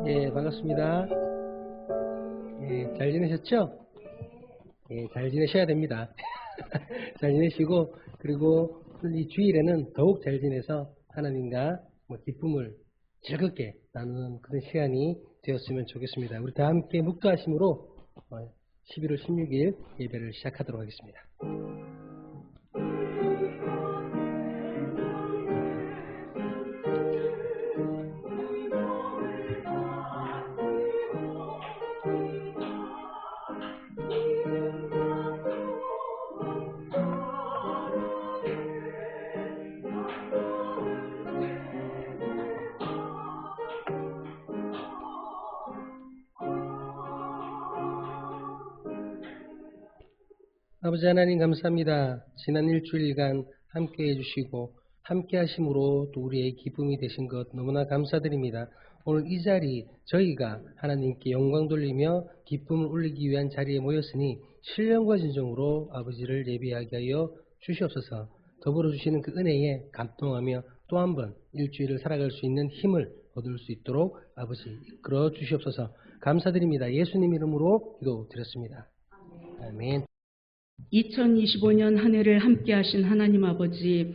예, 반갑습니다. 예, 잘 지내셨죠? 예, 잘 지내셔야 됩니다. 잘 지내시고, 그리고 이 주일에는 더욱 잘 지내서 하나님과 기쁨을 즐겁게 나누는 그런 시간이 되었으면 좋겠습니다. 우리 다 함께 묵도하심으로 11월 16일 예배를 시작하도록 하겠습니다. 아버지 하나님 감사합니다. 지난 일주일간 함께 해주시고 함께 하심으로 또 우리의 기쁨이 되신 것 너무나 감사드립니다. 오늘 이 자리 저희가 하나님께 영광 돌리며 기쁨을 올리기 위한 자리에 모였으니 신령과 진정으로 아버지를 예배하게 하여 주시옵소서. 더불어 주시는 그 은혜에 감동하며 또 한 번 일주일을 살아갈 수 있는 힘을 얻을 수 있도록 아버지 이끌어 주시옵소서. 감사드립니다. 예수님 이름으로 기도드렸습니다. 아멘. 2025년 한 해를 함께 하신 하나님 아버지,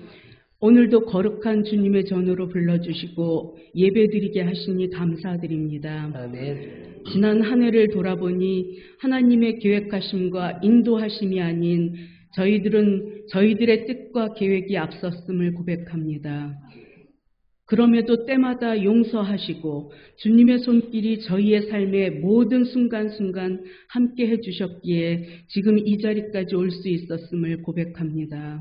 오늘도 거룩한 주님의 전으로 불러주시고 예배드리게 하시니 감사드립니다. 아멘. 지난 한 해를 돌아보니 하나님의 계획하심과 인도하심이 아닌 저희들의 뜻과 계획이 앞섰음을 고백합니다. 그럼에도 때마다 용서하시고 주님의 손길이 저희의 삶의 모든 순간순간 함께 해주셨기에 지금 이 자리까지 올 수 있었음을 고백합니다.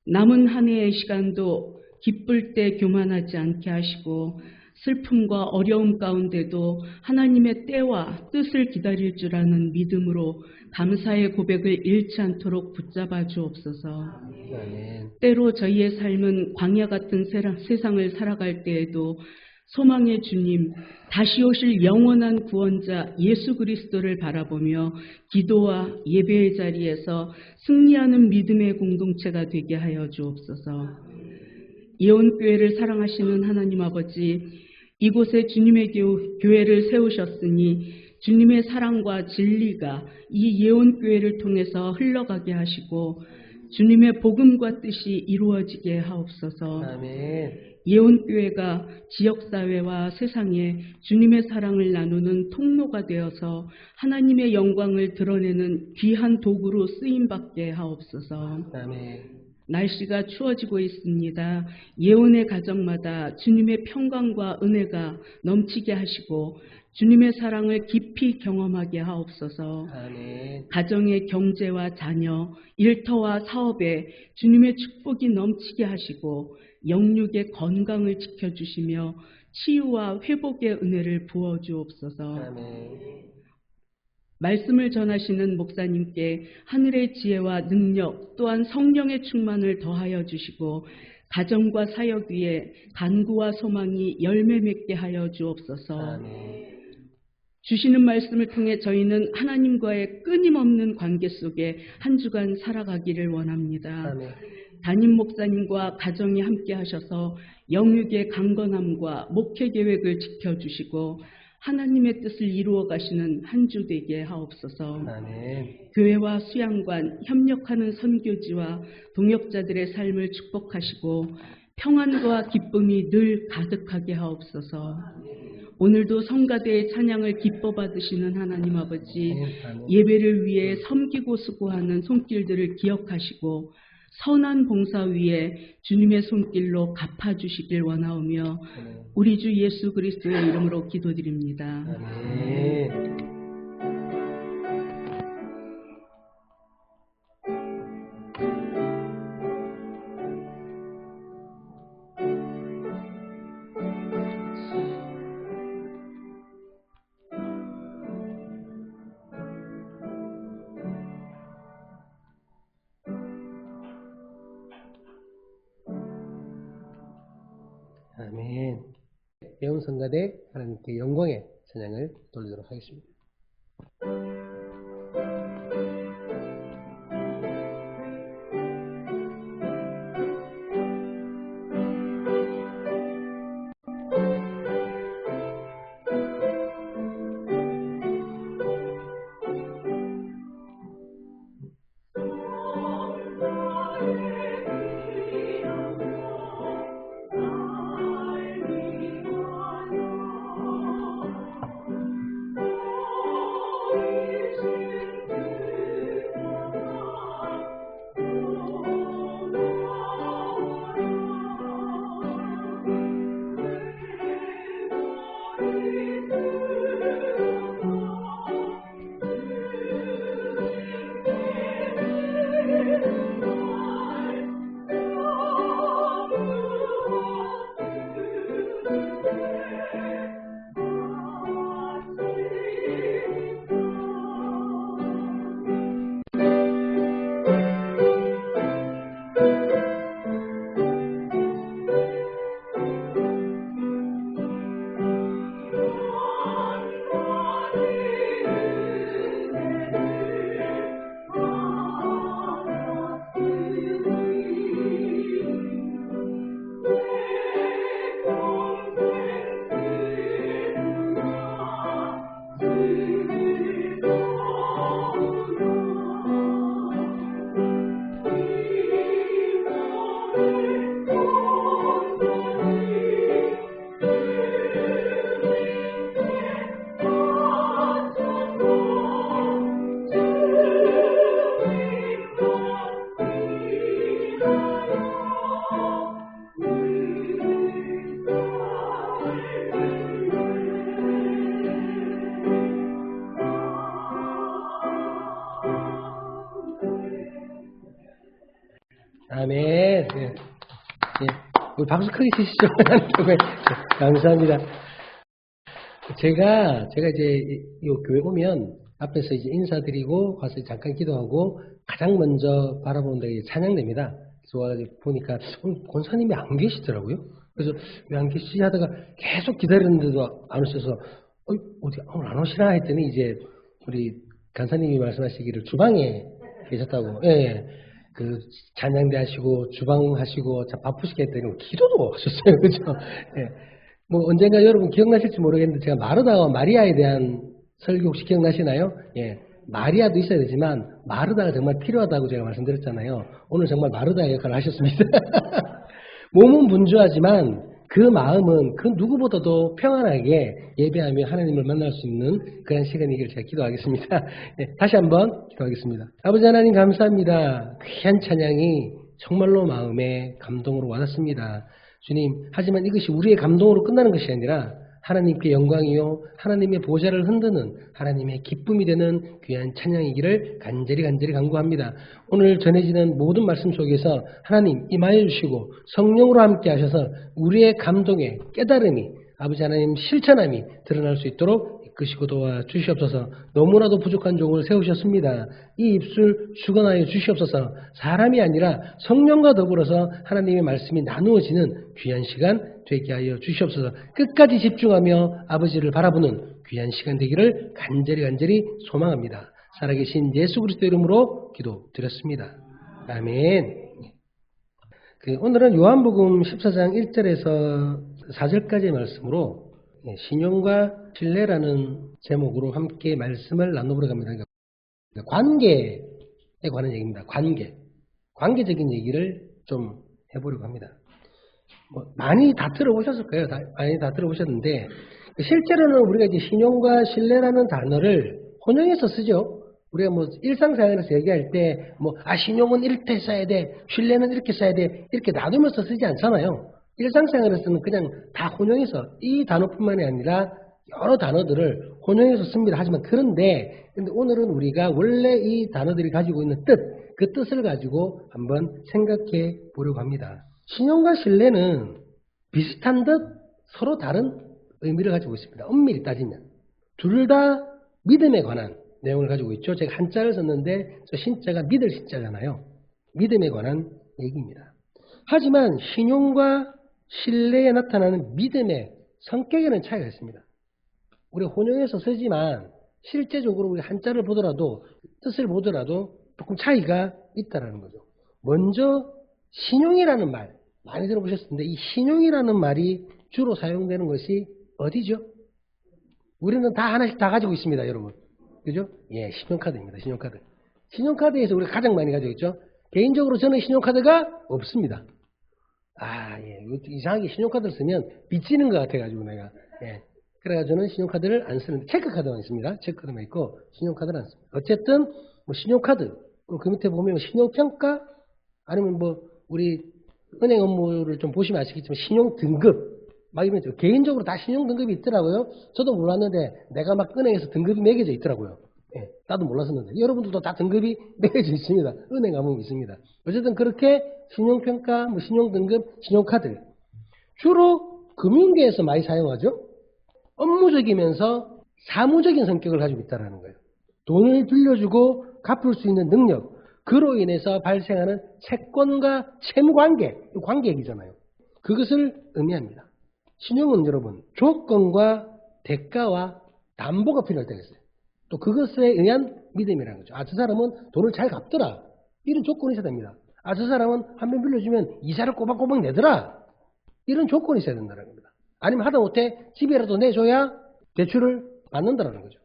남은 한 해의 시간도 기쁠 때 교만하지 않게 하시고 슬픔과 어려움 가운데도 하나님의 때와 뜻을 기다릴 줄 아는 믿음으로 감사의 고백을 잃지 않도록 붙잡아 주옵소서. 아멘. 때로 저희의 삶은 광야 같은 세상을 살아갈 때에도 소망의 주님, 다시 오실 영원한 구원자 예수 그리스도를 바라보며 기도와 예배의 자리에서 승리하는 믿음의 공동체가 되게 하여 주옵소서. 예언교회를 사랑하시는 하나님 아버지, 이곳에 주님의 교회를 세우셨으니 주님의 사랑과 진리가 이 예언교회를 통해서 흘러가게 하시고 주님의 복음과 뜻이 이루어지게 하옵소서. 아멘. 예언교회가 지역사회와 세상에 주님의 사랑을 나누는 통로가 되어서 하나님의 영광을 드러내는 귀한 도구로 쓰임받게 하옵소서. 아멘. 날씨가 추워지고 있습니다. 예언의 가정마다 주님의 평강과 은혜가 넘치게 하시고 주님의 사랑을 깊이 경험하게 하옵소서. 아멘. 가정의 경제와 자녀, 일터와 사업에 주님의 축복이 넘치게 하시고 영육의 건강을 지켜주시며 치유와 회복의 은혜를 부어주옵소서. 아멘. 말씀을 전하시는 목사님께 하늘의 지혜와 능력 또한 성령의 충만을 더하여 주시고 가정과 사역 위에 간구와 소망이 열매 맺게 하여 주옵소서. 아멘. 주시는 말씀을 통해 저희는 하나님과의 끊임없는 관계 속에 한 주간 살아가기를 원합니다. 아멘. 담임 목사님과 가정이 함께 하셔서 영육의 강건함과 목회 계획을 지켜주시고 하나님의 뜻을 이루어 가시는 한 주 되게 하옵소서. 아멘. 교회와 수양관, 협력하는 선교지와 동역자들의 삶을 축복하시고 평안과 기쁨이 늘 가득하게 하옵소서. 오늘도 성가대의 찬양을 기뻐 받으시는 하나님 아버지, 예배를 위해 섬기고 수고하는 손길들을 기억하시고 선한 봉사 위에 주님의 손길로 갚아주시길 원하오며 우리 주 예수 그리스도의 이름으로 기도드립니다. 아멘. 아멘. 배운 성가대 하나님께 영광의 찬양을 돌리도록 하겠습니다. 우리 박수 크게 치시죠. 감사합니다. 제가 이제 이 교회 오면 앞에서 이제 인사드리고 가서 잠깐 기도하고 가장 먼저 바라보는 데 찬양됩니다. 그래서 보니까 오늘 권사님이 안 계시더라고요. 그래서 왜 안 계시지 하다가 계속 기다렸는데도 안 오셔서 어디 오늘 안 오시나 했더니 이제 우리 간사님이 말씀하시기를 주방에 계셨다고. 예. 그 찬양대 하시고 주방 하시고 참 바쁘시게 했더니 기도도 하셨어요. 그죠? 예. 뭐 언젠가 여러분 기억나실지 모르겠는데 제가 마르다와 마리아에 대한 설교 혹시 기억나시나요? 예. 마리아도 있어야 되지만 마르다가 정말 필요하다고 제가 말씀드렸잖아요. 오늘 정말 마르다의 역할을 하셨습니다. 몸은 분주하지만 그 마음은 그 누구보다도 평안하게 예배하며 하나님을 만날 수 있는 그런 시간이길 제가 기도하겠습니다. 네, 다시 한번 기도하겠습니다. 아버지 하나님 감사합니다. 귀한 찬양이 정말로 마음에 감동으로 와닿습니다. 주님, 하지만 이것이 우리의 감동으로 끝나는 것이 아니라 하나님께 영광이요 하나님의 보좌를 흔드는 하나님의 기쁨이 되는 귀한 찬양이기를 간절히 간구합니다. 오늘 전해지는 모든 말씀 속에서 하나님 임하여 주시고 성령으로 함께 하셔서 우리의 감동에 깨달음이 아버지 하나님 실천함이 드러날 수 있도록 이끄시고 도와주시옵소서. 너무나도 부족한 종을 세우셨습니다. 이 입술 주관하여 주시옵소서. 사람이 아니라 성령과 더불어서 하나님의 말씀이 나누어지는 귀한 시간 되게 하여 주시옵소서. 끝까지 집중하며 아버지를 바라보는 귀한 시간 되기를 간절히 소망합니다. 살아계신 예수 그리스도 이름으로 기도드렸습니다. 아멘. 오늘은 요한복음 14장 1절에서 4절까지의 말씀으로 신용과 신뢰라는 제목으로 함께 말씀을 나눠보려고 합니다. 관계에 관한 얘기입니다. 관계적인 얘기를 좀 해보려고 합니다. 많이 다 들어보셨을 거예요. 많이 다 들어보셨는데 실제로는 우리가 이제 신용과 신뢰라는 단어를 혼용해서 쓰죠. 우리가 일상생활에서 얘기할 때 신용은 이렇게 써야 돼, 신뢰는 이렇게 써야 돼 이렇게 나누면서 쓰지 않잖아요. 일상생활에서는 그냥 다 혼용해서 이 단어뿐만이 아니라 여러 단어들을 혼용해서 씁니다. 하지만 그런데 오늘은 우리가 원래 이 단어들이 가지고 있는 그 뜻을 가지고 한번 생각해 보려고 합니다. 신용과 신뢰는 비슷한 듯 서로 다른 의미를 가지고 있습니다. 엄밀히 따지면 둘 다 믿음에 관한 내용을 가지고 있죠. 제가 한자를 썼는데 저 신자가 믿을 신자잖아요. 믿음에 관한 얘기입니다. 하지만 신용과 신뢰에 나타나는 믿음의 성격에는 차이가 있습니다. 우리가 혼용해서 쓰지만 실제적으로 우리 한자를 보더라도 뜻을 보더라도 조금 차이가 있다는 거죠. 먼저 신용이라는 말 많이 들어보셨을 텐데 이 신용이라는 말이 주로 사용되는 것이 어디죠? 우리는 다 하나씩 다 가지고 있습니다, 여러분. 그죠? 예, 신용카드입니다. 신용카드. 신용카드에서 우리가 가장 많이 가지고 있죠. 개인적으로 저는 신용카드가 없습니다. 이상하게 신용카드를 쓰면 빚지는 것 같아가지고 내가. 예. 그래가지고 저는 신용카드를 안 쓰는데 체크카드만 있습니다. 체크카드만 있고 신용카드를 안 씁니다. 어쨌든 신용카드 그 밑에 보면 신용평가 아니면 우리 은행 업무를 좀 보시면 아시겠지만 신용등급 막 이런 개인적으로 다 신용등급이 있더라고요. 저도 몰랐는데 내가 막 은행에서 등급이 매겨져 있더라고요. 예, 나도 몰랐었는데 여러분들도 다 등급이 매겨져 있습니다. 은행 가면 있습니다. 어쨌든 그렇게 신용평가, 신용등급, 신용카드 주로 금융계에서 많이 사용하죠. 업무적이면서 사무적인 성격을 가지고 있다는 거예요. 돈을 빌려주고 갚을 수 있는 능력, 그로 인해서 발생하는 채권과 채무관계, 관계 얘기잖아요. 그것을 의미합니다. 신용은 여러분 조건과 대가와 담보가 필요할 때가 있어요. 또 그것에 의한 믿음이라는 거죠. 저 사람은 돈을 잘 갚더라. 이런 조건이 있어야 됩니다. 저 사람은 한 번 빌려주면 이자를 꼬박꼬박 내더라. 이런 조건이 있어야 된다는 겁니다. 아니면 하다못해 집이라도 내줘야 대출을 받는다는 거죠.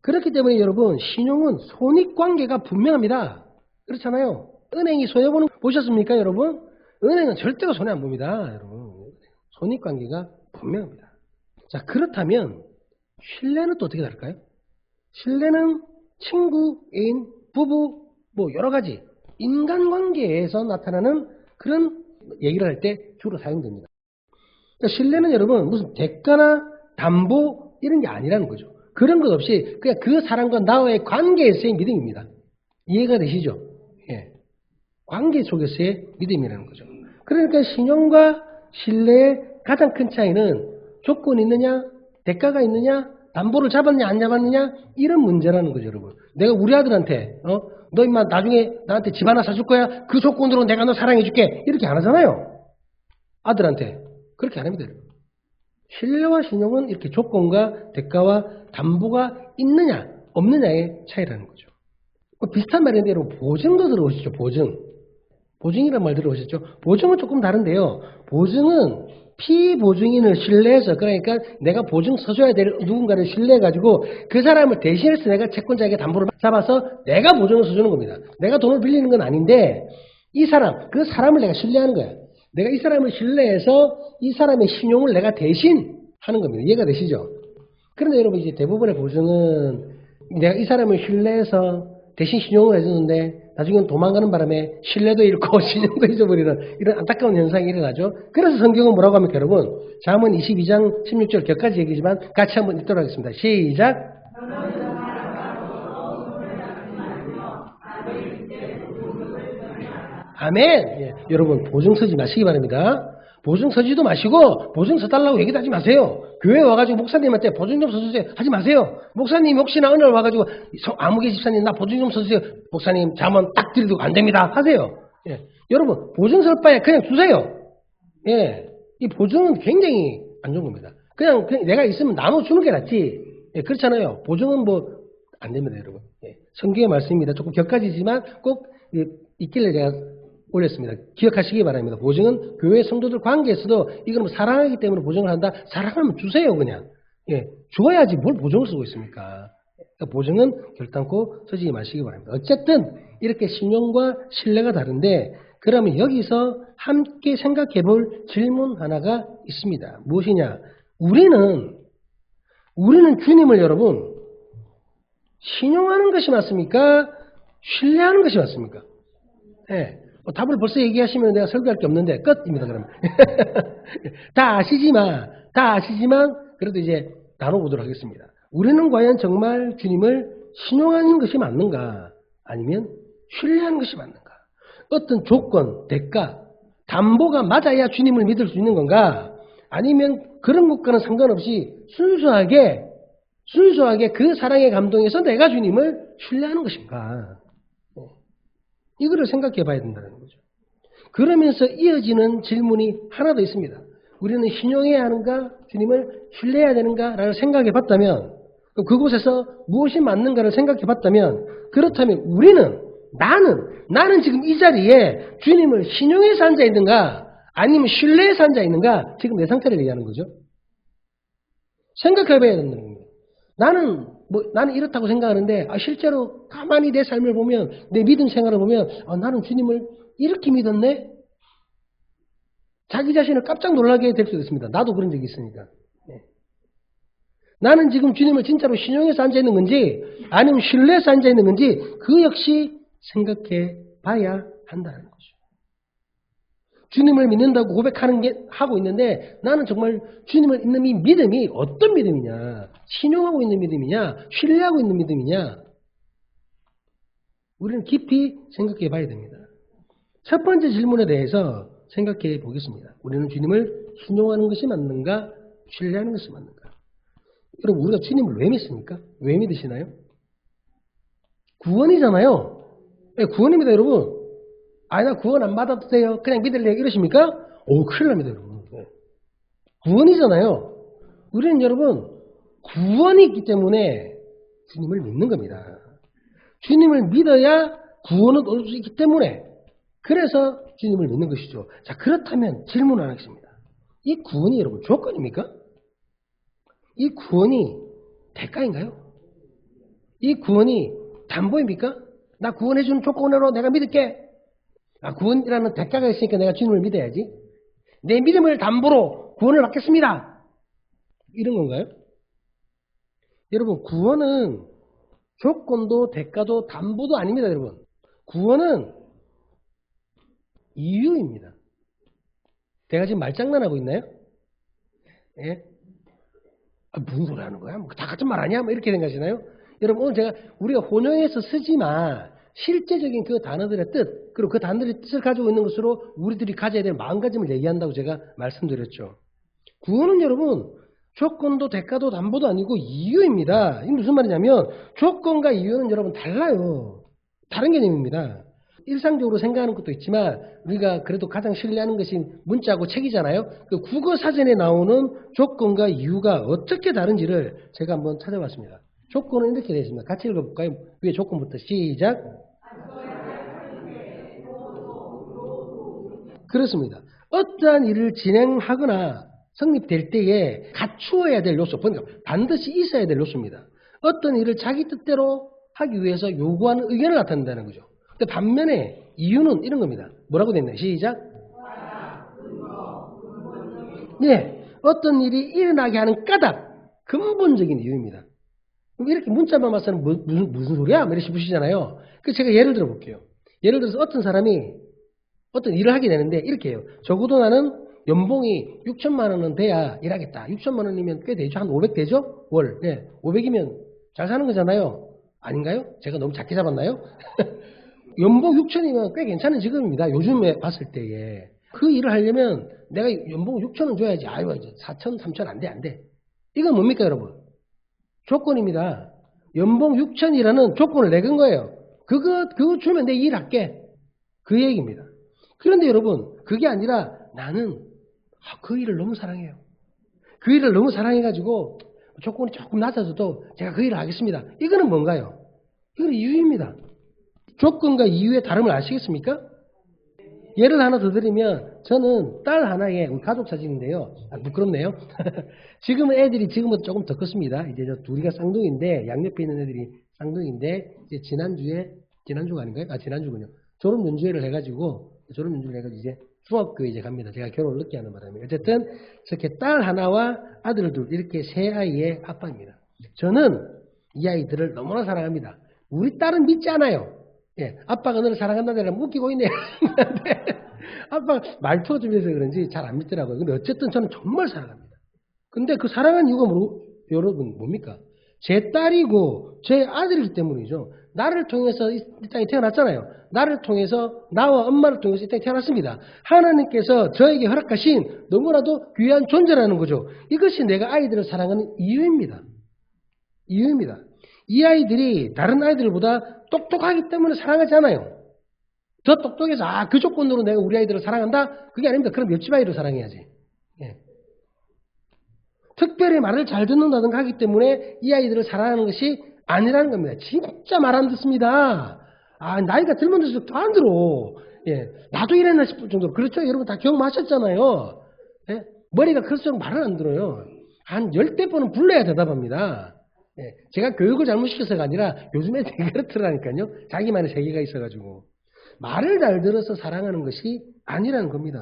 그렇기 때문에 여러분 신용은 손익관계가 분명합니다. 그렇잖아요. 은행이 손해보는 거 보셨습니까 여러분? 은행은 절대로 손해 안 봅니다. 여러분 손익관계가 분명합니다. 자, 그렇다면 신뢰는 또 어떻게 다를까요? 신뢰는 친구, 애인, 부부 여러 가지 인간관계에서 나타나는 그런 얘기를 할 때 주로 사용됩니다. 그러니까 신뢰는 여러분 무슨 대가나 담보 이런 게 아니라는 거죠. 그런 것 없이 그냥 그 사람과 나와의 관계에서의 믿음입니다. 이해가 되시죠? 예. 관계 속에서의 믿음이라는 거죠. 그러니까 신용과 신뢰의 가장 큰 차이는 조건이 있느냐, 대가가 있느냐, 담보를 잡았냐 안 잡았느냐 이런 문제라는 거죠, 여러분. 내가 우리 아들한테 너 임마 나중에 나한테 집 하나 사줄 거야? 그 조건으로 내가 너 사랑해 줄게. 이렇게 안 하잖아요. 아들한테. 그렇게 안 합니다, 여러분. 신뢰와 신용은 이렇게 조건과 대가와 담보가 있느냐 없느냐의 차이라는 거죠. 비슷한 말인데 여러분, 보증도 들어오시죠. 보증이란 말 들어오셨죠? 보증은 조금 다른데요. 보증은 피보증인을 신뢰해서, 그러니까 내가 보증 서줘야 될 누군가를 신뢰해가지고 그 사람을 대신해서 내가 채권자에게 담보를 잡아서 내가 보증을 서주는 겁니다. 내가 돈을 빌리는 건 아닌데 그 사람을 내가 신뢰하는 거야. 내가 이 사람을 신뢰해서 이 사람의 신용을 내가 대신 하는 겁니다. 이해가 되시죠? 그런데 여러분, 이제 대부분의 보증은 내가 이 사람을 신뢰해서 대신 신용을 해주는데 나중엔 도망가는 바람에 신뢰도 잃고 신용도 잊어버리는 이런 안타까운 현상이 일어나죠. 그래서 성경은 뭐라고 합니까, 여러분? 잠언 22장 16절 격까지 얘기지만 같이 한번 읽도록 하겠습니다. 시작! 아멘! 예, 여러분, 보증 서지 마시기 바랍니다. 보증 서지도 마시고 보증 서달라고 얘기도 하지 마세요. 교회 와가지고 목사님한테 보증 좀 서주세요 하지 마세요. 목사님 혹시나 어느 날 와가지고 아무개 집사님 나 보증 좀 서주세요. 목사님 잠언 딱 드리고 안 됩니다 하세요. 예. 여러분, 보증 설 바에 그냥 주세요. 예. 이 보증은 굉장히 안 좋은 겁니다. 그냥 내가 있으면 나눠주는 게 낫지. 예, 그렇잖아요. 보증은 뭐 안 됩니다, 여러분. 예. 성경의 말씀입니다. 조금 격가지지만 꼭 있길래 제가 올렸습니다. 기억하시기 바랍니다. 보증은 교회 성도들 관계에서도 이건 사랑하기 때문에 보증을 한다. 사랑하면 주세요, 그냥. 예, 줘야지 뭘 보증을 쓰고 있습니까? 그러니까 보증은 결단코 서지 마시기 바랍니다. 어쨌든 이렇게 신용과 신뢰가 다른데, 그러면 여기서 함께 생각해 볼 질문 하나가 있습니다. 무엇이냐? 우리는 주님을 여러분 신용하는 것이 맞습니까? 신뢰하는 것이 맞습니까? 예. 답을 벌써 얘기하시면 내가 설교할 게 없는데 끝입니다. 그러면 다 아시지만 그래도 이제 나눠보도록 하겠습니다. 우리는 과연 정말 주님을 신용하는 것이 맞는가, 아니면 신뢰하는 것이 맞는가? 어떤 조건, 대가, 담보가 맞아야 주님을 믿을 수 있는 건가, 아니면 그런 것과는 상관없이 순수하게 그 사랑에 감동해서 내가 주님을 신뢰하는 것인가? 이거를 생각해 봐야 된다는 거죠. 그러면서 이어지는 질문이 하나 더 있습니다. 우리는 신용해야 하는가, 주님을 신뢰해야 되는가를 생각해 봤다면, 그곳에서 무엇이 맞는가를 생각해 봤다면, 그렇다면 나는 지금 이 자리에 주님을 신용해서 앉아 있는가, 아니면 신뢰해서 앉아 있는가, 지금 내 상태를 얘기하는 거죠. 생각해 봐야 된다는 겁니다. 나는 이렇다고 생각하는데, 실제로 가만히 내 삶을 보면, 내 믿음 생활을 보면, 나는 주님을 이렇게 믿었네? 자기 자신을 깜짝 놀라게 될 수도 있습니다. 나도 그런 적이 있으니까. 네. 나는 지금 주님을 진짜로 신용해서 앉아있는 건지, 아니면 신뢰해서 앉아있는 건지, 그 역시 생각해 봐야 한다는 거죠. 주님을 믿는다고 하고 있는데, 나는 정말 주님을 믿는 이 믿음이 어떤 믿음이냐? 신용하고 있는 믿음이냐? 신뢰하고 있는 믿음이냐? 우리는 깊이 생각해 봐야 됩니다. 첫 번째 질문에 대해서 생각해 보겠습니다. 우리는 주님을 신용하는 것이 맞는가? 신뢰하는 것이 맞는가? 여러분, 우리가 주님을 왜 믿습니까? 왜 믿으시나요? 구원이잖아요. 네, 구원입니다, 여러분. 나 구원 안 받아도 돼요. 그냥 믿을래. 이러십니까? 큰일 납니다, 여러분. 네. 구원이잖아요. 우리는 여러분, 구원이 있기 때문에 주님을 믿는 겁니다. 주님을 믿어야 구원을 얻을 수 있기 때문에, 그래서 주님을 믿는 것이죠. 자, 그렇다면 질문 하나 있습니다. 이 구원이 여러분 조건입니까? 이 구원이 대가인가요? 이 구원이 담보입니까? 나 구원해주는 조건으로 내가 믿을게. 구원이라는 대가가 있으니까 내가 주님을 믿어야지. 내 믿음을 담보로 구원을 받겠습니다. 이런 건가요? 여러분, 구원은 조건도 대가도 담보도 아닙니다, 여러분. 구원은 이유입니다. 내가 지금 말장난하고 있나요? 예? 무슨 소리 하는 거야? 다 같은 말 아니야? 이렇게 생각하시나요? 여러분, 오늘 우리가 혼용해서 쓰지만 실제적인 그 단어들의 뜻, 그리고 그 단어들의 뜻을 가지고 있는 것으로 우리들이 가져야 될 마음가짐을 얘기한다고 제가 말씀드렸죠. 구원은 여러분 조건도 대가도 담보도 아니고 이유입니다. 이게 무슨 말이냐면 조건과 이유는 여러분 달라요. 다른 개념입니다. 일상적으로 생각하는 것도 있지만 우리가 그래도 가장 신뢰하는 것이 문자하고 책이잖아요. 그 국어 사전에 나오는 조건과 이유가 어떻게 다른지를 제가 한번 찾아봤습니다. 조건은 이렇게 되어 있습니다. 같이 읽어볼까요? 위에 조건부터 시작. 그렇습니다. 어떠한 일을 진행하거나 성립될 때에 갖추어야 될 요소, 그러니까 반드시 있어야 될 요소입니다. 어떤 일을 자기 뜻대로 하기 위해서 요구하는 의견을 나타낸다는 거죠. 근데 반면에 이유는 이런 겁니다. 뭐라고 됐나요? 시작. 네, 어떤 일이 일어나게 하는 까닭, 근본적인 이유입니다. 이렇게 문자만 봐서는 무슨 소리야? 이렇게 싶으시잖아요. 그래서 제가 예를 들어 볼게요. 예를 들어서 어떤 사람이 어떤 일을 하게 되는데 이렇게 해요. 적어도 나는 연봉이 6천만 원은 돼야 일하겠다. 6천만 원이면 꽤 되죠. 한 500 되죠? 월. 네, 500이면 잘 사는 거잖아요. 아닌가요? 제가 너무 작게 잡았나요? 연봉 6천이면 꽤 괜찮은 직업입니다. 요즘에 봤을 때에. 그 일을 하려면 내가 연봉 6천원 줘야지. 아유, 4천, 3천 안 돼. 이건 뭡니까, 여러분? 조건입니다. 연봉 6천이라는 조건을 내건 거예요. 그거 주면 내 일할게. 그 얘기입니다. 그런데 여러분, 그게 아니라 나는 그 일을 너무 사랑해요. 그 일을 너무 사랑해가지고 조건이 조금 낮아져도 제가 그 일을 하겠습니다. 이거는 뭔가요? 이건 이유입니다. 조건과 이유의 다름을 아시겠습니까? 예를 하나 더 드리면 저는 딸 하나의 우리 가족 사진인데요. 부끄럽네요. 지금은 애들이 지금보다 조금 더 컸습니다. 이제 저 둘이가 쌍둥이인데 양옆에 있는 애들이 쌍둥이인데 이제 지난주가 아닌가요? 지난주군요. 졸업 연주회를 해가지고 이제 중학교에 이제 갑니다. 제가 결혼을 늦게 하는 바람에. 어쨌든 저렇게 딸 하나와 아들 둘 이렇게 세 아이의 아빠입니다. 저는 이 아이들을 너무나 사랑합니다. 우리 딸은 믿지 않아요. 예, 아빠가 너를 사랑한다는 웃기고 있네. 아빠가 말투가 좀 해서 그런지 잘 안 믿더라고요. 근데 어쨌든 저는 정말 사랑합니다. 근데 그 사랑하는 이유가 여러분 뭡니까? 제 딸이고 제 아들이기 때문이죠. 나를 통해서 이 땅에 태어났잖아요. 나를 통해서 나와 엄마를 통해서 이 땅에 태어났습니다. 하나님께서 저에게 허락하신 너무나도 귀한 존재라는 거죠. 이것이 내가 아이들을 사랑하는 이유입니다. 이 아이들이 다른 아이들보다 똑똑하기 때문에 사랑하지 않아요. 더 똑똑해서 그 조건으로 내가 우리 아이들을 사랑한다? 그게 아닙니다. 그럼 옆집 아이를 사랑해야지. 예. 특별히 말을 잘 듣는다든가 하기 때문에 이 아이들을 사랑하는 것이 아니라는 겁니다. 진짜 말 안 듣습니다. 나이가 들면 들수록 더 안 들어. 예. 나도 이랬나 싶을 정도로. 그렇죠? 여러분 다 경험하셨잖아요. 예. 머리가 클수록 말을 안 들어요. 한 10대 번은 불러야 대답합니다. 예. 제가 교육을 잘못시켜서가 아니라 요즘에 되게 그렇더라니까요. 자기만의 세계가 있어가지고. 말을 잘 들어서 사랑하는 것이 아니라는 겁니다.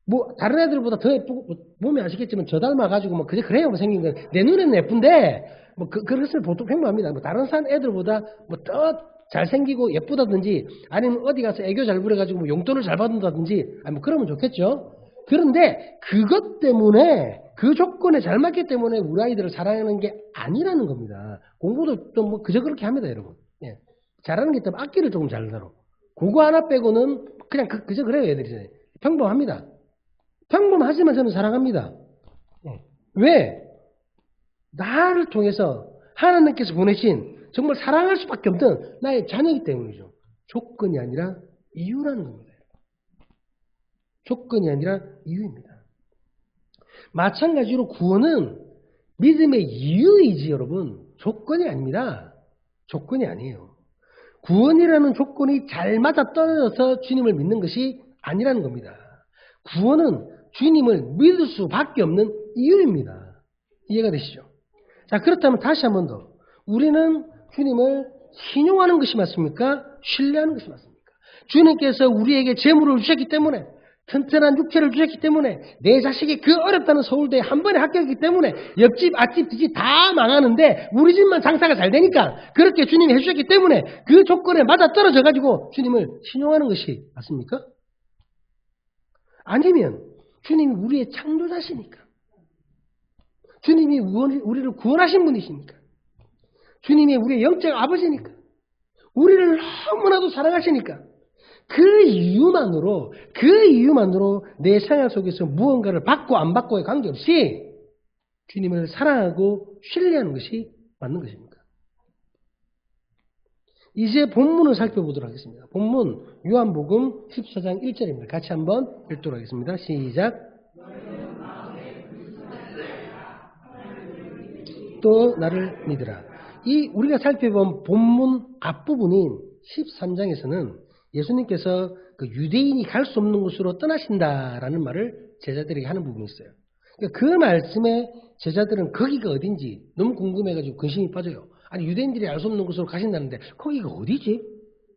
뭐 다른 애들보다 더 예쁘고 보면 아시겠지만 저 닮아가지고 뭐 그래요 생긴 건 내 눈에는 예쁜데 뭐 그것을 보통 평범합니다. 뭐 다른 산 애들보다 뭐 더 잘생기고 예쁘다든지 아니면 어디 가서 애교 잘 부려가지고 뭐 용돈을 잘 받는다든지 뭐 그러면 좋겠죠. 그런데 그것 때문에 그 조건에 잘 맞기 때문에 우리 아이들을 사랑하는 게 아니라는 겁니다. 공부도 좀 뭐 그저 그렇게 합니다, 여러분. 예. 잘하는 게 있다면 악기를 조금 잘 다뤄. 그거 하나 빼고는 그냥 그저 그래요, 애들이. 평범합니다. 평범하지만 저는 사랑합니다. 왜? 나를 통해서 하나님께서 보내신 정말 사랑할 수밖에 없는 나의 자녀이기 때문이죠. 조건이 아니라 이유라는 겁니다. 조건이 아니라 이유입니다. 마찬가지로 구원은 믿음의 이유이지 여러분. 조건이 아닙니다. 조건이 아니에요. 구원이라는 조건이 잘 맞아떨어져서 주님을 믿는 것이 아니라는 겁니다. 구원은 주님을 믿을 수밖에 없는 이유입니다. 이해가 되시죠? 자, 그렇다면 다시 한 번 더. 우리는 주님을 신용하는 것이 맞습니까? 신뢰하는 것이 맞습니까? 주님께서 우리에게 재물을 주셨기 때문에 튼튼한 육체를 주셨기 때문에 내 자식이 그 어렵다는 서울대에 한 번에 합격했기 때문에 옆집, 앞집, 뒷집 다 망하는데 우리 집만 장사가 잘 되니까 그렇게 주님이 해주셨기 때문에 그 조건에 맞아떨어져가지고 주님을 신용하는 것이 맞습니까? 아니면 주님이 우리의 창조자시니까 주님이 우리를 구원하신 분이시니까 주님이 우리의 영적 아버지니까 우리를 너무나도 사랑하시니까 그 이유만으로 내 생활 속에서 무언가를 받고 안 받고에 관계없이 주님을 사랑하고 신뢰하는 것이 맞는 것입니까? 이제 본문을 살펴보도록 하겠습니다. 본문 요한복음 14장 1절입니다. 같이 한번 읽도록 하겠습니다. 시작. 또 나를 믿으라. 이 우리가 살펴본 본문 앞부분인 13장에서는 예수님께서 그 유대인이 갈 수 없는 곳으로 떠나신다라는 말을 제자들에게 하는 부분이 있어요. 그 말씀에 제자들은 거기가 어딘지 너무 궁금해가지고 근심이 빠져요. 아니 유대인들이 알 수 없는 곳으로 가신다는데 거기가 어디지?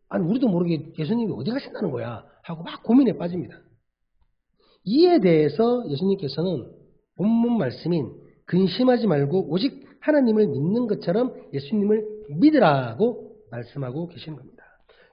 아니 우리도 모르게 예수님이 어디 가신다는 거야? 하고 막 고민에 빠집니다. 이에 대해서 예수님께서는 본문 말씀인 근심하지 말고 오직 하나님을 믿는 것처럼 예수님을 믿으라고 말씀하고 계시는 겁니다.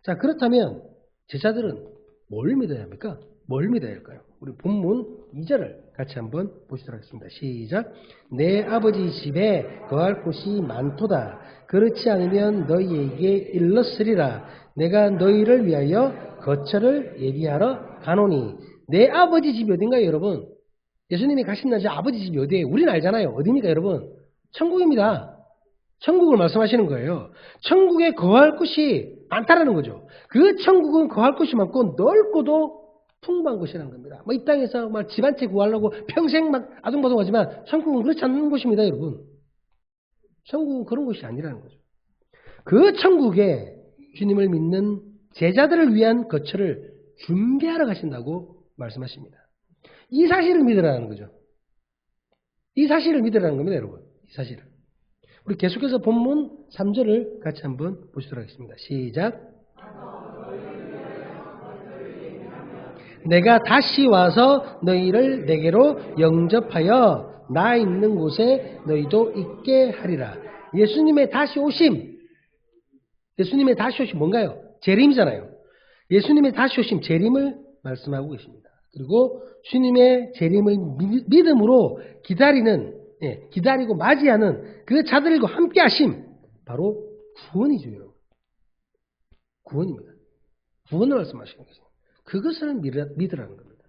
자, 그렇다면 제자들은 뭘 믿어야 합니까? 뭘 믿어야 할까요? 우리 본문 2절을 같이 한번 보시도록 하겠습니다. 시작. 내 아버지 집에 거할 곳이 많도다. 그렇지 않으면 너희에게 일렀으리라. 내가 너희를 위하여 거처를 예비하러 가노니. 내 아버지 집이 어딘가요, 여러분? 예수님이 가신 날 아버지 집이 어디예요? 우리는 알잖아요. 어디입니까, 여러분? 천국입니다. 천국을 말씀하시는 거예요. 천국에 거할 곳이 많다라는 거죠. 그 천국은 거할 곳이 많고 넓고도 풍부한 곳이라는 겁니다. 이 땅에서 막 집 한 채 구하려고 평생 막 아둥바둥하지만 천국은 그렇지 않는 곳입니다, 여러분. 천국은 그런 곳이 아니라는 거죠. 그 천국에 주님을 믿는 제자들을 위한 거처를 준비하러 가신다고 말씀하십니다. 이 사실을 믿으라는 거죠. 이 사실을 믿으라는 겁니다, 여러분. 이 사실을. 우리 계속해서 본문 3절을 같이 한번 보시도록 하겠습니다. 시작. 내가 다시 와서 너희를 내게로 영접하여 나 있는 곳에 너희도 있게 하리라. 예수님의 다시 오심 뭔가요? 재림이잖아요. 예수님의 다시 오심, 재림을 말씀하고 계십니다. 그리고 주님의 재림을 믿음으로 기다리고 맞이하는 그 자들과 함께 하심, 바로 구원이죠, 여러분. 구원입니다. 구원을 말씀하시는 것입니다. 그것을 믿으라는 겁니다.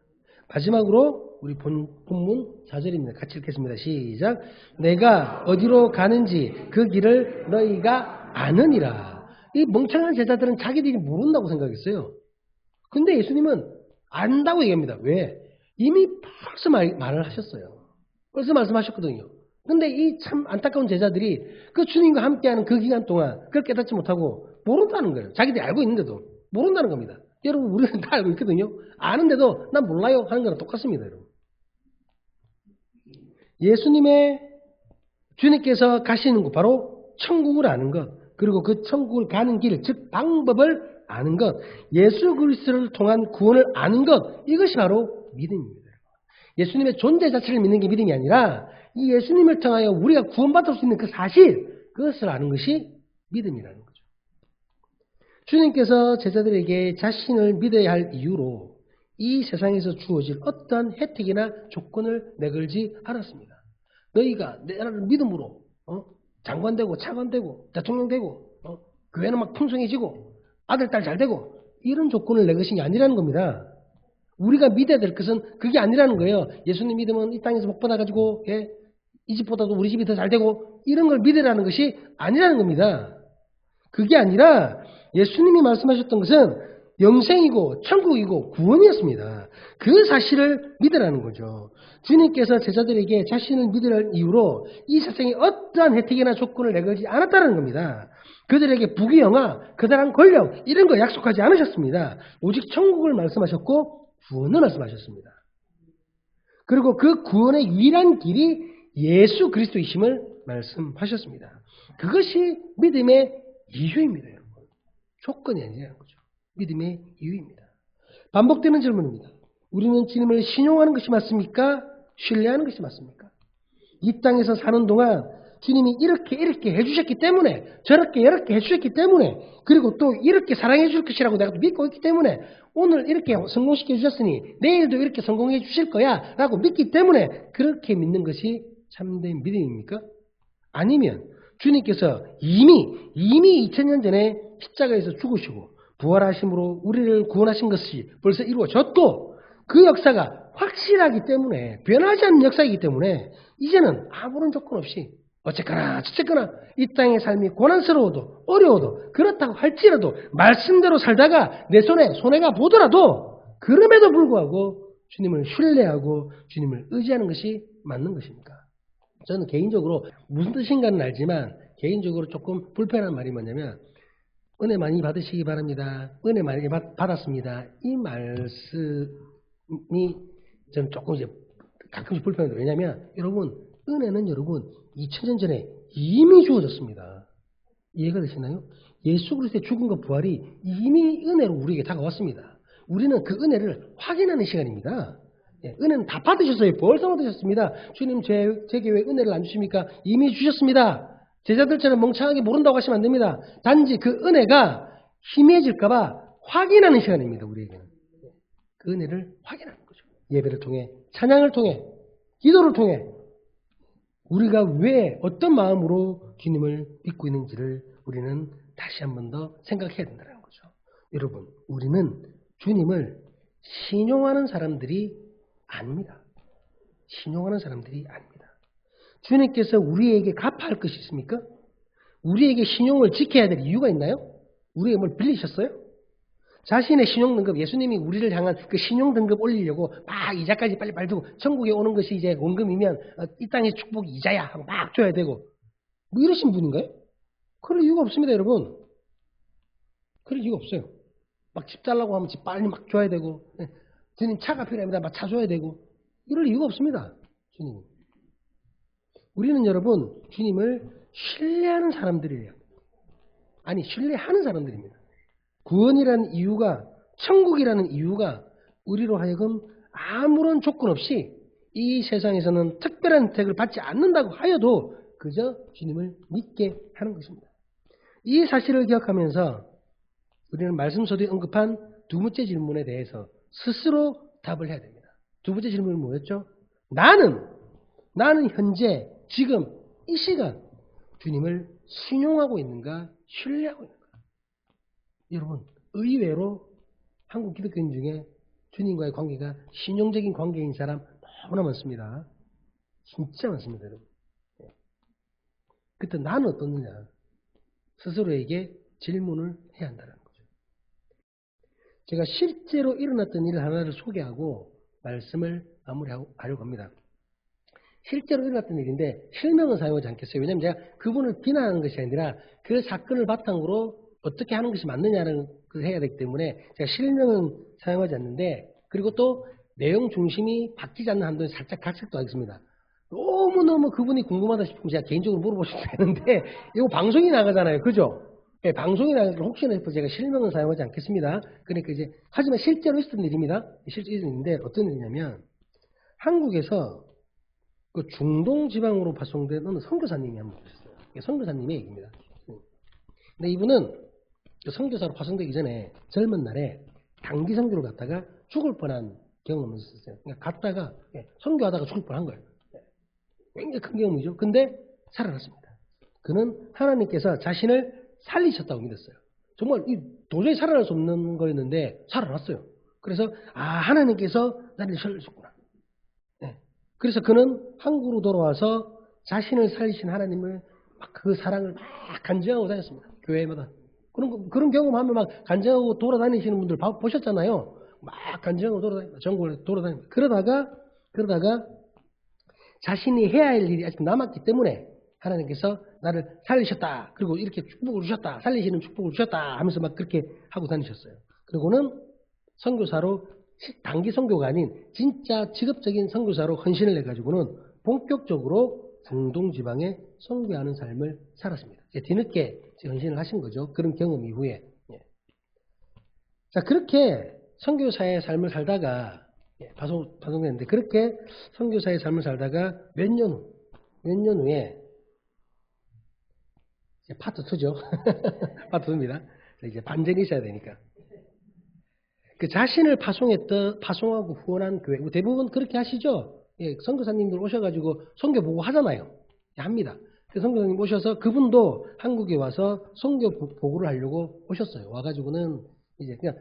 마지막으로 우리 본문 4절입니다. 같이 읽겠습니다. 시작. 내가 어디로 가는지 그 길을 너희가 아느니라. 이 멍청한 제자들은 자기들이 모른다고 생각했어요. 근데 예수님은 안다고 얘기합니다. 왜? 이미 벌써 말을 하셨어요. 벌써 말씀하셨거든요. 근데 이 참 안타까운 제자들이 그 주님과 함께하는 그 기간 동안 그걸 깨닫지 못하고 모른다는 거예요. 자기들이 알고 있는데도 모른다는 겁니다. 여러분 우리는 다 알고 있거든요. 아는데도 난 몰라요 하는 거랑 똑같습니다. 여러분. 주님께서 가시는 곳 바로 천국을 아는 것, 그리고 그 천국을 가는 길, 즉 방법을 아는 것, 예수 그리스도를 통한 구원을 아는 것, 이것이 바로 믿음입니다. 예수님의 존재 자체를 믿는 게 믿음이 아니라 이 예수님을 통하여 우리가 구원받을 수 있는 그 사실, 그것을 아는 것이 믿음이라는 거죠. 주님께서 제자들에게 자신을 믿어야 할 이유로 이 세상에서 주어질 어떠한 혜택이나 조건을 내걸지 않았습니다. 너희가 나를 믿음으로 장관되고 차관되고 대통령 되고 교회는 막 풍성해지고 아들 딸 잘 되고 이런 조건을 내 것이 아니라는 겁니다. 우리가 믿어야 될 것은 그게 아니라는 거예요. 예수님 믿으면 이 땅에서 복 받아가지고 이 집보다도 우리 집이 더 잘 되고 이런 걸 믿으라는 것이 아니라는 겁니다. 그게 아니라 예수님이 말씀하셨던 것은 영생이고 천국이고 구원이었습니다. 그 사실을 믿으라는 거죠. 주님께서 제자들에게 자신을 믿으라는 이유로 이 세상에 어떠한 혜택이나 조건을 내걸지 않았다는 겁니다. 그들에게 부귀영화, 커다란 권력 이런 거 약속하지 않으셨습니다. 오직 천국을 말씀하셨고 구원을 말씀하셨습니다. 그리고 그 구원의 유일한 길이 예수 그리스도이심을 말씀하셨습니다. 그것이 믿음의 이유입니다, 여러분. 조건이 아니라는 거죠. 믿음의 이유입니다. 반복되는 질문입니다. 우리는 주님을 신용하는 것이 맞습니까? 신뢰하는 것이 맞습니까? 이 땅에서 사는 동안 주님이 이렇게 해주셨기 때문에, 저렇게 해주셨기 때문에, 그리고 또 이렇게 사랑해 줄 것이라고 내가 믿고 있기 때문에, 오늘 이렇게 성공시켜 주셨으니 내일도 이렇게 성공해 주실 거야 라고 믿기 때문에 그렇게 믿는 것이 참된 믿음입니까? 아니면 주님께서 이미 2000년 전에 십자가에서 죽으시고 부활하심으로 우리를 구원하신 것이 벌써 이루어졌고 그 역사가 확실하기 때문에 변하지 않는 역사이기 때문에 이제는 아무런 조건 없이 어쨌거나 저쨌거나 이 땅의 삶이 고난스러워도 어려워도 그렇다고 할지라도 말씀대로 살다가 내 손에 손해가 보더라도 그럼에도 불구하고 주님을 신뢰하고 주님을 의지하는 것이 맞는 것입니까? 저는 개인적으로 무슨 뜻인가는 알지만 개인적으로 조금 불편한 말이 뭐냐면 은혜 많이 받으시기 바랍니다. 은혜 많이 받았습니다. 이 말씀이 저는 조금 이제 가끔씩 불편해요. 왜냐하면 여러분 은혜는 여러분 2000년 전에 이미 주어졌습니다. 이해가 되시나요? 예수 그리스도의 죽음과 부활이 이미 은혜로 우리에게 다가왔습니다. 우리는 그 은혜를 확인하는 시간입니다. 예, 은혜는 다 받으셨어요. 벌써 받으셨습니다. 주님 제게 왜 은혜를 안 주십니까? 이미 주셨습니다. 제자들처럼 멍청하게 모른다고 하시면 안 됩니다. 단지 그 은혜가 희미해질까봐 확인하는 시간입니다. 우리에게는. 그 은혜를 확인하는 거죠. 예배를 통해, 찬양을 통해, 기도를 통해 우리가 왜 어떤 마음으로 주님을 믿고 있는지를 우리는 다시 한 번 더 생각해야 된다는 거죠. 여러분, 우리는 주님을 신용하는 사람들이 아닙니다. 신용하는 사람들이 아닙니다. 주님께서 우리에게 갚아야 할 것이 있습니까? 우리에게 신용을 지켜야 될 이유가 있나요? 우리에게 뭘 빌리셨어요? 자신의 신용 등급, 예수님이 우리를 향한 그 신용 등급 올리려고 막 이자까지 빨리 두고 천국에 오는 것이 이제 원금이면 이 땅의 축복이 이자야 하고 막 줘야 되고 뭐 이러신 분인가요? 그럴 이유가 없습니다, 여러분. 그럴 이유가 없어요. 막 집 달라고 하면 집 빨리 막 줘야 되고 주님 차가 필요합니다. 막 차 줘야 되고 이럴 이유가 없습니다. 주님. 우리는 여러분 주님을 신뢰하는 사람들이에요. 아니 신뢰하는 사람들입니다. 구원이라는 이유가 천국이라는 이유가 우리로 하여금 아무런 조건 없이 이 세상에서는 특별한 혜택을 받지 않는다고 하여도 그저 주님을 믿게 하는 것입니다. 이 사실을 기억하면서 우리는 말씀 서두에 언급한 두 번째 질문에 대해서 스스로 답을 해야 됩니다. 두 번째 질문은 뭐였죠? 나는 현재 지금 이 시간 주님을 신용하고 있는가 신뢰하고 있는가? 여러분 의외로 한국 기독교인 중에 주님과의 관계가 신용적인 관계인 사람 너무나 많습니다. 진짜 많습니다. 여러분. 그때 나는 어떻느냐 스스로에게 질문을 해야 한다는 거죠. 제가 실제로 일어났던 일 하나를 소개하고 말씀을 마무리하려고 합니다. 실제로 일어났던 일인데 실명은 사용하지 않겠어요. 왜냐하면 제가 그분을 비난하는 것이 아니라 그 사건을 바탕으로 어떻게 하는 것이 맞느냐는 걸 해야 되기 때문에 제가 실명은 사용하지 않는데 그리고 또 내용 중심이 바뀌지 않는 한도에 살짝 각색도 하겠습니다. 너무너무 그분이 궁금하다 싶으면 제가 개인적으로 물어보셔도 되는데 이거 방송이 나가잖아요. 그죠? 네, 방송이 나가니까 혹시나 싶어서 제가 실명은 사용하지 않겠습니다. 그러니까 이제 하지만 실제로 있었던 일입니다. 실제로 있었던 일인데 어떤 일이냐면 한국에서 그 중동 지방으로 파송된 어느 선교사님이 한 분 계셨어요. 선교사님의 얘기입니다. 근데 이분은 선교사로 파송되기 전에 젊은 날에 단기 선교를 갔다가 죽을 뻔한 경험을 했었어요. 그러니까 갔다가 선교하다가 죽을 뻔한 거예요. 굉장히 큰 경험이죠. 근데 살아났습니다. 그는 하나님께서 자신을 살리셨다고 믿었어요. 정말 도저히 살아날 수 없는 거였는데 살아났어요. 그래서 하나님께서 나를 살리셨구나. 그래서 그는 한국으로 돌아와서 자신을 살리신 하나님을 막 그 사랑을 막 간증하고 다녔습니다. 교회마다. 그런 경험하면 막 간증하고 돌아다니시는 분들 보셨잖아요. 막 간증하고 돌아다닙니다. 전국을 돌아다닙니다. 그러다가 자신이 해야 할 일이 아직 남았기 때문에 하나님께서 나를 살리셨다. 그리고 이렇게 축복을 주셨다. 살리시는 축복을 주셨다. 하면서 막 그렇게 하고 다니셨어요. 그리고는 선교사로 단기 선교가 아닌 진짜 직업적인 선교사로 헌신을 해가지고는 본격적으로 중동 지방에 선교하는 삶을 살았습니다. 뒤늦게 헌신을 하신 거죠. 그런 경험 이후에. 자, 그렇게 선교사의 삶을 살다가 파송됐는데 그렇게 선교사의 삶을 살다가 몇 년 후에 이제 파트 2죠. 파트 2입니다. 이제 반전이 있어야 되니까. 그 자신을 파송하고 후원한 교회 대부분 그렇게 하시죠. 선교사님들 오셔가지고 선교 보고 하잖아요. 합니다. 선교사님 오셔서 그분도 한국에 와서 선교 보고를 하려고 오셨어요. 와가지고는 이제 그냥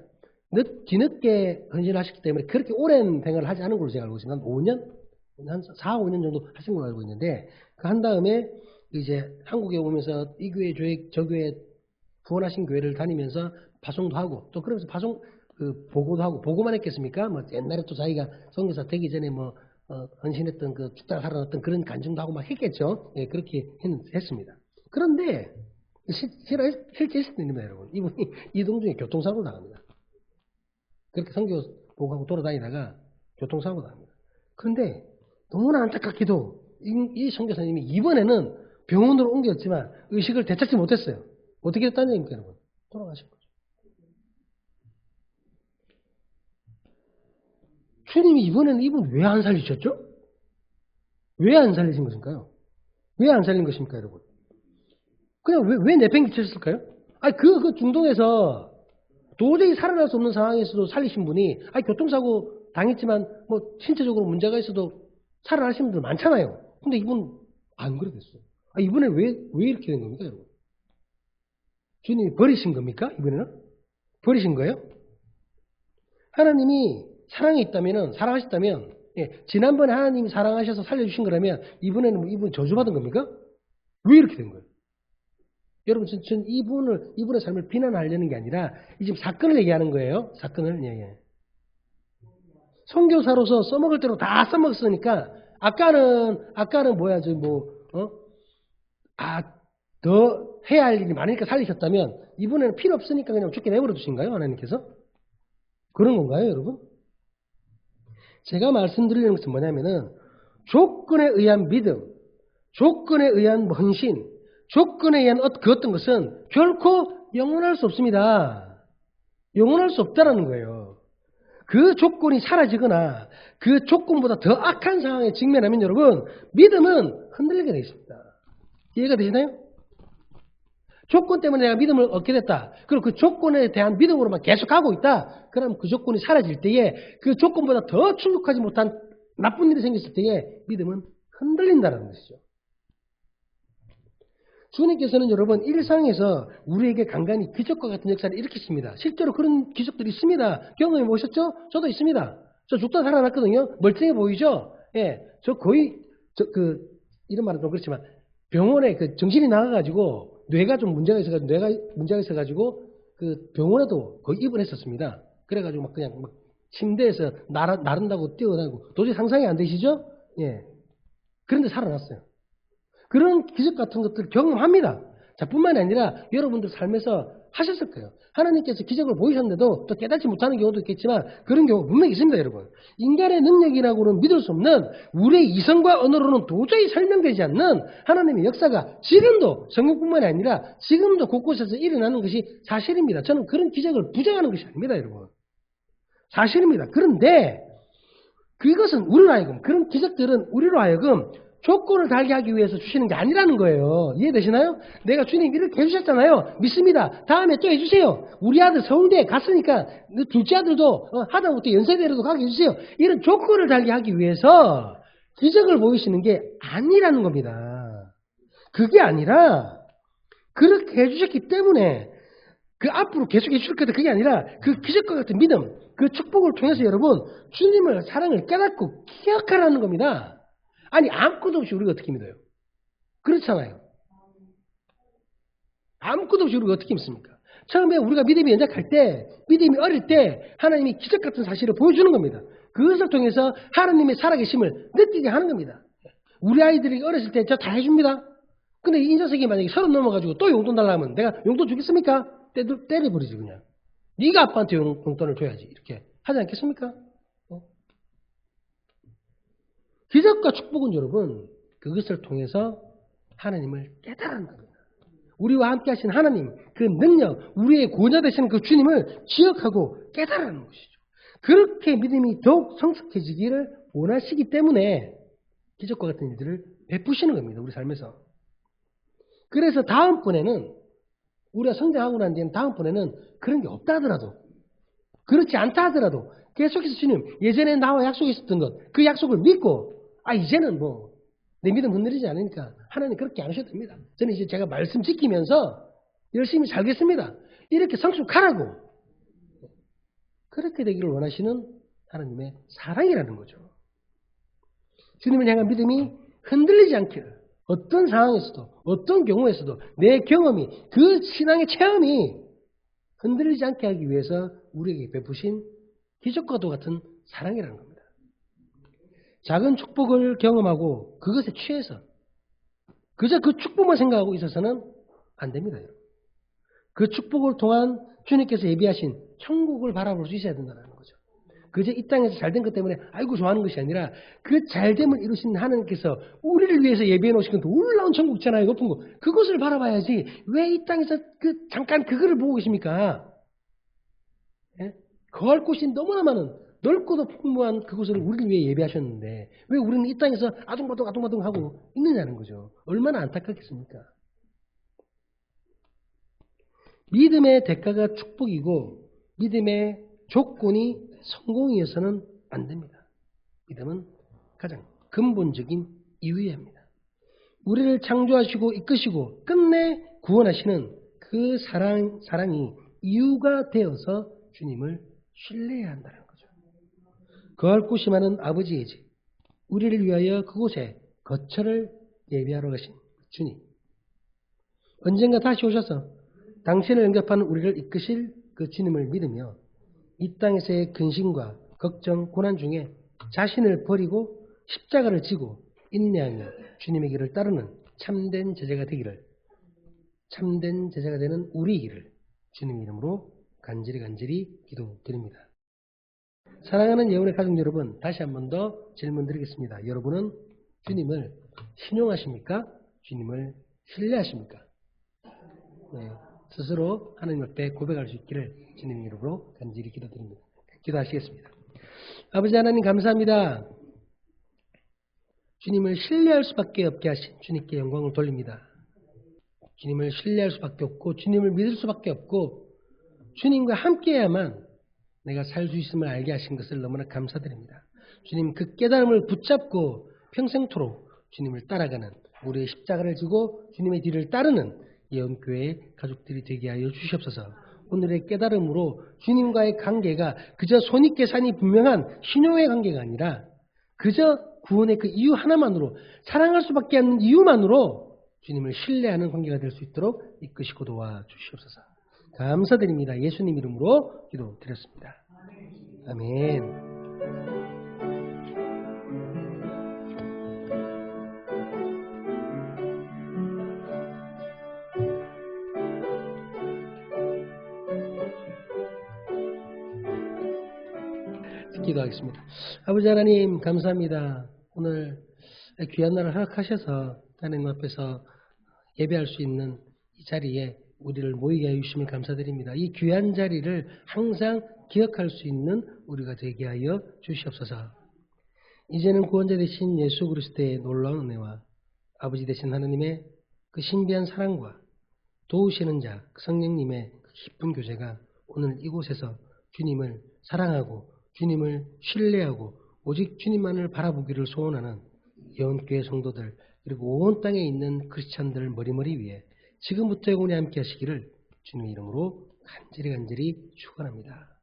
뒤늦게 헌신하셨기 때문에 그렇게 오랜 생활을 하지 않은 걸로 제가 알고 있습니다. 한 5년? 한 4, 5년 정도 하신 걸로 알고 있는데, 그 한 다음에 이제 한국에 오면서 이 교회, 저 교회 구원하신 교회를 다니면서 파송도 하고, 또 그러면서 보고도 하고, 보고만 했겠습니까? 뭐 옛날에 또 자기가 선교사 되기 전에 헌신했던 죽다가 살아났던 그런 간증도 하고 막 했겠죠. 예, 그렇게 했습니다. 그런데 실제 있었던 일입니다, 여러분. 이분이 이동 중에 교통사고를 당합니다. 그렇게 선교 보고하고 돌아다니다가 교통사고 당합니다. 그런데 너무나 안타깝게도 이 선교사님이 이번에는 병원으로 옮겼지만 의식을 되찾지 못했어요. 어떻게 됐다는 얘기입니까, 여러분? 돌아가신 거죠. 주님이 이번에는 이분 왜 안 살리셨죠? 왜 안 살리신 것일까요? 왜 안 살린 것입니까, 여러분? 그냥 왜 내팽개쳤을까요? 아니, 그 중동에서 도저히 살아날 수 없는 상황에서도 살리신 분이, 교통사고 당했지만, 신체적으로 문제가 있어도 살아나신 분들 많잖아요. 근데 이분 안 그래 됐어요. 이번에 왜 이렇게 된 겁니까, 여러분? 주님이 버리신 겁니까, 이번에는? 버리신 거예요? 하나님이 사랑하셨다면, 예, 지난번에 하나님이 사랑하셔서 살려주신 거라면, 이번에는 이분 저주받은 겁니까? 왜 이렇게 된 거예요? 여러분, 전 이분의 삶을 비난하려는 게 아니라, 이 지금 사건을 얘기하는 거예요. 사건을, 예. 선교사로서 써먹을 대로 다 써먹었으니까, 아까는 뭐야, 더 해야 할 일이 많으니까 살리셨다면, 이번에는 필요 없으니까 그냥 죽게 내버려 두신가요? 하나님께서? 그런 건가요, 여러분? 제가 말씀드리는 것은 뭐냐면은, 조건에 의한 믿음, 조건에 의한 헌신, 조건에 의한 그 어떤 것은 결코 영원할 수 없습니다. 영원할 수 없다라는 거예요. 그 조건이 사라지거나 그 조건보다 더 악한 상황에 직면하면 여러분, 믿음은 흔들리게 되어 있습니다. 이해가 되시나요? 조건 때문에 내가 믿음을 얻게 됐다. 그리고 그 조건에 대한 믿음으로만 계속 하고 있다. 그럼 그 조건이 사라질 때에 그 조건보다 더 충족하지 못한 나쁜 일이 생겼을 때에 믿음은 흔들린다는 것이죠. 주님께서는 여러분 일상에서 우리에게 간간히 기적과 같은 역사를 일으키십니다. 실제로 그런 기적들이 있습니다. 경험해 보셨죠? 저도 있습니다. 저 죽다 살아났거든요. 멀쩡해 보이죠? 예, 저 거의 이런 말은 좀 그렇지만 병원에 정신이 나가가지고 뇌가 문제가 있어가지고 그 병원에도 거의 입원했었습니다. 그래가지고 그냥 침대에서 나른다고 뛰어다니고 도저히 상상이 안 되시죠? 예. 그런데 살아났어요. 그런 기적 같은 것들을 경험합니다. 자, 뿐만이 아니라 여러분들 삶에서 하셨을 거예요. 하나님께서 기적을 보이셨는데도 또 깨닫지 못하는 경우도 있겠지만 그런 경우 분명히 있습니다, 여러분. 인간의 능력이라고는 믿을 수 없는 우리의 이성과 언어로는 도저히 설명되지 않는 하나님의 역사가 지금도 성경뿐만이 아니라 지금도 곳곳에서 일어나는 것이 사실입니다. 저는 그런 기적을 부정하는 것이 아닙니다, 여러분. 사실입니다. 그런데 그것은 우리로 하여금 그런 기적들은 우리로 하여금 조건을 달게 하기 위해서 주시는 게 아니라는 거예요. 이해되시나요? 내가 주님 이렇게 해주셨잖아요. 믿습니다. 다음에 또 해주세요. 우리 아들 서울대에 갔으니까 둘째 아들도 하다못해 연세대로도 가게 해주세요. 이런 조건을 달게 하기 위해서 기적을 보이시는 게 아니라는 겁니다. 그게 아니라 그렇게 해주셨기 때문에 그 앞으로 계속 해주실 거다. 그게 아니라 그 기적과 같은 믿음, 그 축복을 통해서 여러분 주님을 사랑을 깨닫고 기억하라는 겁니다. 아니 아무것도 없이 우리가 어떻게 믿어요? 그렇잖아요. 아무것도 없이 우리가 어떻게 믿습니까? 처음에 우리가 믿음이 연약할 때, 믿음이 어릴 때 하나님이 기적 같은 사실을 보여주는 겁니다. 그것을 통해서 하나님의 살아계심을 느끼게 하는 겁니다. 우리 아이들이 어렸을 때 저 다 해줍니다. 근데 이 녀석이 만약에 30 넘어가지고 또 용돈 달라면 내가 용돈 주겠습니까? 때려버리지 그냥. 네가 아빠한테 용돈을 줘야지. 이렇게 하지 않겠습니까? 기적과 축복은 여러분 그것을 통해서 하나님을 깨달은 겁니다. 우리와 함께 하신 하나님, 그 능력, 우리의 구원자 되시는 그 주님을 기억하고 깨달은 것이죠. 그렇게 믿음이 더욱 성숙해지기를 원하시기 때문에 기적과 같은 일들을 베푸시는 겁니다. 우리 삶에서. 그래서 다음번에는 우리가 성장하고 난 뒤에는 다음번에는 그런 게 없다 하더라도 그렇지 않다 하더라도 계속해서 주님 예전에 나와 약속했었던 것 그 약속을 믿고 이제는 내 믿음 흔들리지 않으니까 하나님 그렇게 안 하셔도 됩니다. 저는 이제 제가 말씀 지키면서 열심히 살겠습니다. 이렇게 성숙하라고. 그렇게 되기를 원하시는 하나님의 사랑이라는 거죠. 주님을 향한 믿음이 흔들리지 않기를 어떤 상황에서도 어떤 경우에서도 내 경험이 그 신앙의 체험이 흔들리지 않게 하기 위해서 우리에게 베푸신 기적과도 같은 사랑이라는 겁니다. 작은 축복을 경험하고 그것에 취해서 그저 그 축복만 생각하고 있어서는 안 됩니다. 그 축복을 통한 주님께서 예비하신 천국을 바라볼 수 있어야 된다는 거죠. 그저 이 땅에서 잘된 것 때문에 아이고 좋아하는 것이 아니라 그 잘됨을 이루신 하나님께서 우리를 위해서 예비해 놓으신 그 놀라운 천국 있잖아요. 높은 거. 그것을 바라봐야지 왜 이 땅에서 잠깐 그거를 보고 계십니까? 예? 거할 곳이 너무나 많은 넓고도 풍부한 그곳을 우리를 위해 예비하셨는데 왜 우리는 이 땅에서 아둥바둥 하고 있느냐는 거죠. 얼마나 안타깝겠습니까? 믿음의 대가가 축복이고 믿음의 조건이 성공이어서는 안 됩니다. 믿음은 가장 근본적인 이유여야 합니다. 우리를 창조하시고 이끄시고 끝내 구원하시는 그 사랑이 이유가 되어서 주님을 신뢰해야 한다는 거죠. 거할 곳이 많은 아버지의 집, 우리를 위하여 그곳에 거처를 예비하러 가신 주님. 언젠가 다시 오셔서 당신을 영접하는 우리를 이끄실 그 주님을 믿으며 이 땅에서의 근심과 걱정, 고난 중에 자신을 버리고 십자가를 지고 인내하며 주님의 길을 따르는 참된 제자가 되기를, 참된 제자가 되는 우리이기를 주님 이름으로 간절히 기도드립니다. 사랑하는 예언의 가족 여러분, 다시 한 번 더 질문 드리겠습니다. 여러분은 주님을 신용하십니까? 주님을 신뢰하십니까? 네, 스스로 하나님 앞에 고백할 수 있기를 주님 이름으로 간절히 기도드립니다. 기도하시겠습니다. 아버지 하나님 감사합니다. 주님을 신뢰할 수밖에 없게 하신 주님께 영광을 돌립니다. 주님을 신뢰할 수밖에 없고 주님을 믿을 수밖에 없고 주님과 함께해야만 내가 살 수 있음을 알게 하신 것을 너무나 감사드립니다. 주님 그 깨달음을 붙잡고 평생토록 주님을 따라가는 우리의 십자가를 지고 주님의 뒤를 따르는 예언교회의 가족들이 되게 하여 주시옵소서. 오늘의 깨달음으로 주님과의 관계가 그저 손익계산이 분명한 신용의 관계가 아니라 그저 구원의 그 이유 하나만으로 사랑할 수밖에 없는 이유만으로 주님을 신뢰하는 관계가 될 수 있도록 이끄시고 도와주시옵소서. 감사드립니다. 예수님 이름으로 기도드렸습니다. 아멘. 기도하겠습니다. 아버지 하나님 감사합니다. 오늘 귀한 날을 허락하셔서 하나님 앞에서 예배할 수 있는 이 자리에 우리를 모이게 하여 주시면 감사드립니다. 이 귀한 자리를 항상 기억할 수 있는 우리가 되게 하여 주시옵소서. 이제는 구원자 되신 예수 그리스도의 놀라운 은혜와 아버지 되신 하나님의 그 신비한 사랑과 도우시는 자 성령님의 그 깊은 교제가 오늘 이곳에서 주님을 사랑하고 주님을 신뢰하고 오직 주님만을 바라보기를 소원하는 예언교회 성도들 그리고 온 땅에 있는 크리스찬들 머리머리 위에 지금부터 영원히 함께 하시기를 주님의 이름으로 간절히 축원합니다.